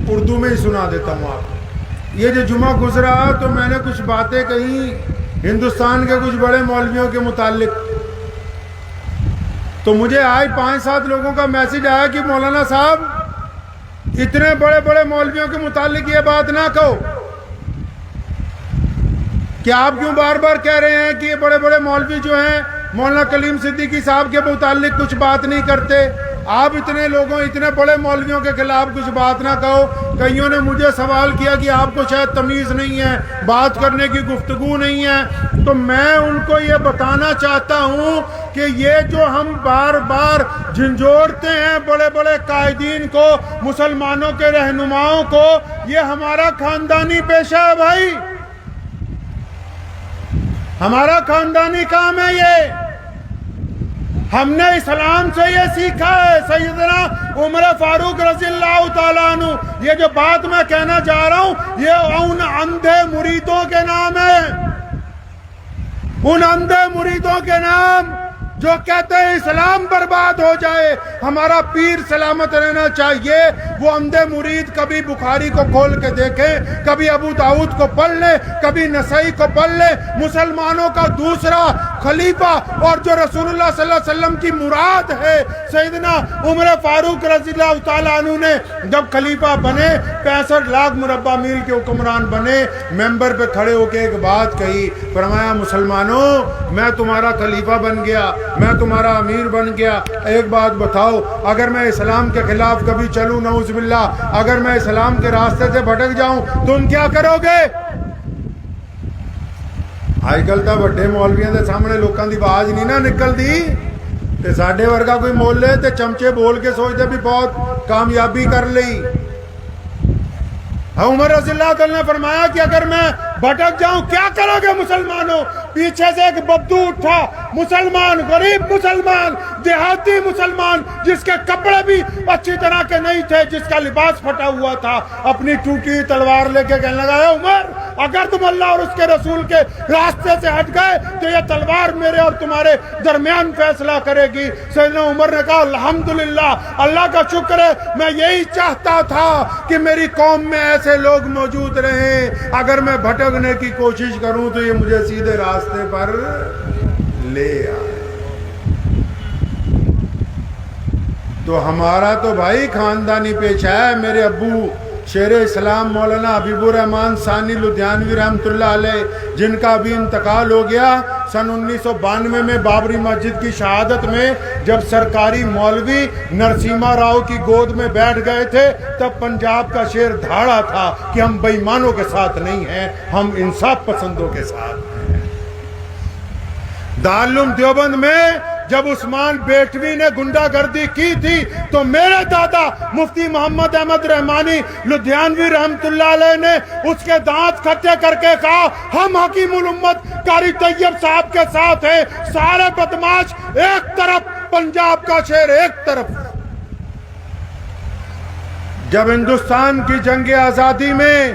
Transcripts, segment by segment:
اردو میں ہی سنا دیتا ہوں آپ کو۔ یہ جو جمعہ گزرا تو میں نے کچھ باتیں کہیں ہندوستان کے کچھ بڑے مولویوں کے متعلق، تو مجھے آج 5-7 لوگوں کا میسج آیا کہ مولانا صاحب اتنے بڑے بڑے مولویوں کے متعلق یہ بات نہ کہو، کہ آپ کیوں بار بار کہہ رہے ہیں کہ یہ بڑے بڑے مولوی جو ہیں مولانا کلیم صدیقی صاحب کے متعلق کچھ بات نہیں کرتے، آپ اتنے بڑے مولویوں کے خلاف کچھ بات نہ کہو۔ کئیوں نے مجھے سوال کیا کہ آپ کو شاید تمیز نہیں ہے، بات کرنے کی گفتگو نہیں ہے، تو میں ان کو یہ بتانا چاہتا ہوں کہ یہ جو ہم بار بار جھنجھوڑتے ہیں بڑے بڑے قائدین کو، مسلمانوں کے رہنماؤں کو، یہ ہمارا خاندانی پیشہ ہے بھائی، ہمارا خاندانی کام ہے یہ، ہم نے اسلام سے یہ سیکھا ہے۔ سیدنا عمر فاروق رضی اللہ تعالیٰ عنہ، یہ جو بات میں کہنا چاہ رہا ہوں یہ ان اندھے مریدوں کے نام ہے، ان اندھے مریدوں کے نام جو کہتے ہیں اسلام برباد ہو جائے، ہمارا پیر سلامت رہنا چاہیے۔ وہ اندھے مرید کبھی بخاری کو کھول کے دیکھیں، کبھی ابو داؤد کو پڑھ لیں، کبھی نسائی کو پڑھ لیں۔ مسلمانوں کا دوسرا خلیفہ اور جو رسول اللہ صلی اللہ علیہ وسلم کی مراد ہے، سیدنا عمر فاروق رضی اللہ تعالیٰ عنہ نے جب خلیفہ بنے، 65 لاکھ مربع میل کے حکمران بنے، ممبر پہ کھڑے ہو کے ایک بات کہی، فرمایا مسلمانوں میں تمہارا خلیفہ بن گیا، میں تمہارا امیر بن گیا، ایک بات بتاؤ، اگر میں اسلام کے خلاف کبھی چلوں، نعوذ باللہ، اگر میں اسلام کے راستے سے بھٹک جاؤں، تم کیا کرو گے؟ آج کل تو بڑے مولویاں دے سامنے لوکاں دی آواز نہیں نہ نکلدی، تے ساڈے ورگا کوئی مول لے تے چمچے بول کے سوچتے بھی بہت کامیابی کر لئی۔ عمر رضی اللہ عنہ نے فرمایا کہ اگر میں بھٹک جاؤں کیا کرو گے مسلمانوں؟ پیچھے سے ایک بدو اٹھا، مسلمان، غریب مسلمان، دیہاتی مسلمان، جس کے کپڑے بھی اچھی طرح کے نہیں تھے، جس کا لباس پھٹا ہوا تھا، اپنی ٹوٹی تلوار لے کے کہنے لگا، اے عمر اگر تم اللہ اور اس کے رسول کے راستے سے ہٹ گئے تو یہ تلوار میرے اور تمہارے درمیان فیصلہ کرے گی۔ سیدنا عمر نے کہا الحمدللہ، اللہ کا شکر ہے، میں یہی چاہتا تھا کہ میری قوم میں ایسے لوگ موجود رہیں، اگر میں بھٹکنے کی کوشش کروں تو یہ مجھے سیدھے راستے پر لے آئے۔ تو ہمارا تو بھائی خاندانی پیشہ ہے۔ میرے ابو شیر اسلام مولانا حبیب الرحمن ثانی لدھیانوی رحمۃ اللہ علیہ، جن کا ابھی انتقال ہو گیا، سن 1992 میں بابری مسجد کی شہادت میں جب سرکاری مولوی نرسیما راؤ کی گود میں بیٹھ گئے تھے، تب پنجاب کا شیر دھاڑا تھا کہ ہم بے ایمانوں کے ساتھ نہیں ہیں، ہم انصاف پسندوں کے ساتھ ہیں۔ دارالعلوم دیوبند میں جب عثمان بیٹوی نے گنڈا گردی کی تھی تو میرے دادا مفتی محمد احمد رحمانی لدھیانوی رحمت اللہ علیہ نے اس کے دانت کھٹے کر کے کہا، ہم حکیم الامت قاری طیب صاحب کے ساتھ ہیں، سارے بدماش ایک طرف، پنجاب کا شیر ایک طرف۔ جب ہندوستان کی جنگ آزادی میں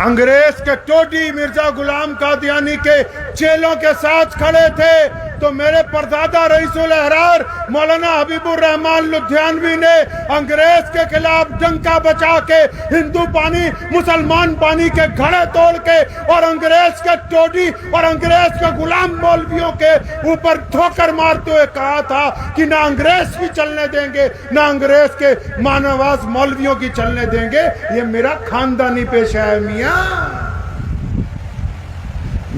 انگریز کے ٹوڈی مرزا غلام قادیانی کے چیلوں کے ساتھ کھڑے تھے تو میرے پردادا رئیس الاحرار مولانا حبیب الرحمن لدھیانوی نے انگریز کے خلاف ڈنکا بچا کے ہندو پانی مسلمان پانی کے گھڑے توڑ کے اور انگریز کے ٹوڈی اور انگریز کے غلام مولویوں کے اوپر ٹھوکر مارتے ہوئے کہا تھا کہ نہ انگریز کی چلنے دیں گے، نہ انگریز کے مانواز مولویوں کی چلنے دیں گے۔ یہ میرا خاندانی پیشہ ہے میاں۔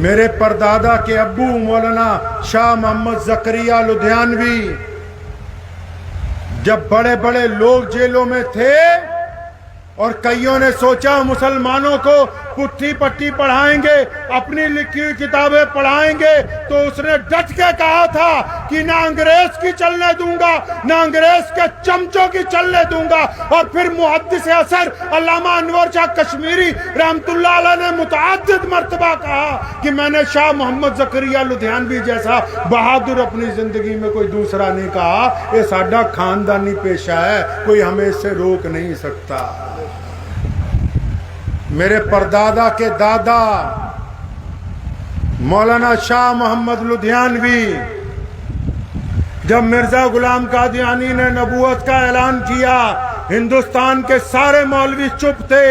میرے پردادا کے ابو مولانا شاہ محمد زکریا لدھیانوی جب بڑے بڑے لوگ جیلوں میں تھے اور کئیوں نے سوچا مسلمانوں کو پٹھی پٹی پڑھائیں گے، اپنی لکھی ہوئی کتابیں پڑھائیں گے، تو اس نے ڈٹ کے کہا تھا کہ نہ انگریز کی چلنے دوں گا، نہ انگریز کے چمچوں کی چلنے دوں گا۔ اور پھر محدث اثر علامہ انور شاہ کشمیری رحمت اللہ علیہ نے متعدد مرتبہ کہا کہ میں نے شاہ محمد زکریا لدھیانوی جیسا بہادر اپنی زندگی میں کوئی دوسرا نہیں کہا۔ یہ ساڈا خاندانی پیشہ ہے، کوئی ہمیں اس سے روک نہیں سکتا۔ میرے پردادا کے دادا مولانا شاہ محمد لدھیانوی جب مرزا غلام قادیانی نے نبوت کا اعلان کیا ہندوستان کے سارے مولوی چپ تھے.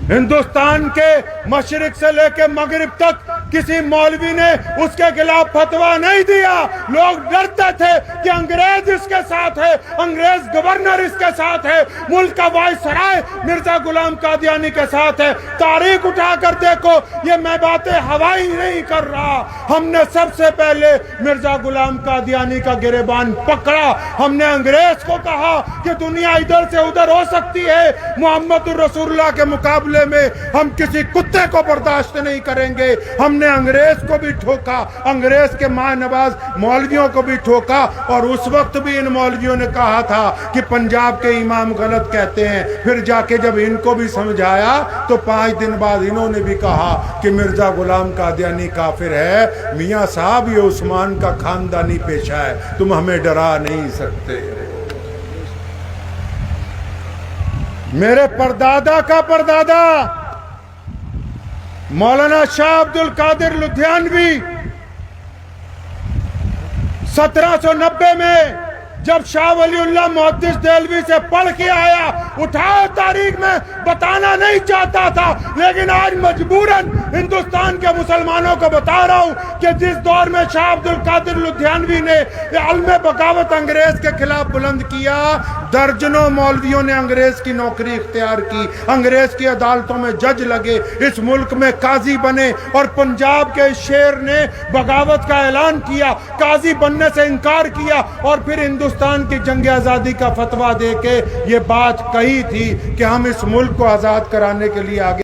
ہندوستان کے مشرق سے لے کے مغرب تک کسی مولوی نے اس کے خلاف فتویٰ نہیں دیا. لوگ ڈرتے تھے کہ انگریز اس کے ساتھ ہے, انگریز گورنر اس کے ساتھ ہے, ملک کا وائسرائے مرزا غلام قادیانی کے ساتھ ہے. تاریخ اٹھا کر دیکھو, یہ میں باتیں ہوائی نہیں کر رہا. ہم نے سب سے پہلے مرزا غلام قادیانی کا گریبان پکڑا. ہم نے انگریز کو کہا کہ دنیا ادھر سے ادھر ہو سکتی ہے, محمد رسول اللہ کے مقابلے میں ہم کسی کتے کو برداشت نہیں کریں گے. ہم نے انگریز کو بھی ٹھوکا, انگریز کے ماں نواز مولویوں کو بھی ٹھوکا, اور اس وقت بھی ان مولویوں نے کہا تھا کہ پنجاب کے امام غلط کہتے ہیں. پھر جا کے جب ان کو بھی سمجھایا تو 5 دن بعد انہوں نے بھی کہا کہ مرزا غلام قادیانی کافر ہے. میاں صاحب یہ عثمان کا خاندانی پیشہ ہے, تم ہمیں ڈرا نہیں سکتے. میرے پردادا کا پردادا مولانا شاہ عبد القادر لدھیانوی 1790 میں جب شاہ ولی اللہ محدث دہلوی سے پڑھ کے آیا, اٹھاؤ تاریخ میں بتانا نہیں چاہتا تھا, لیکن آج مجبوراً ہندوستان کے مسلمانوں کو بتا رہا ہوں کہ جس دور میں شاہ عبد القادر لدھیانوی نے علم بغاوت انگریز کے خلاف بلند کیا, درجنوں مولویوں نے انگریز کی نوکری اختیار کی, انگریز کی عدالتوں میں جج لگے, اس ملک میں قاضی بنے, اور پنجاب کے شیر نے بغاوت کا اعلان کیا, قاضی بننے سے انکار کیا, اور پھر ہندوستان کی جنگ آزادی کا فتویٰ دے کے یہ بات کہی تھی کہ ہم اس ملک کو آزاد کرانے کے لیے آگے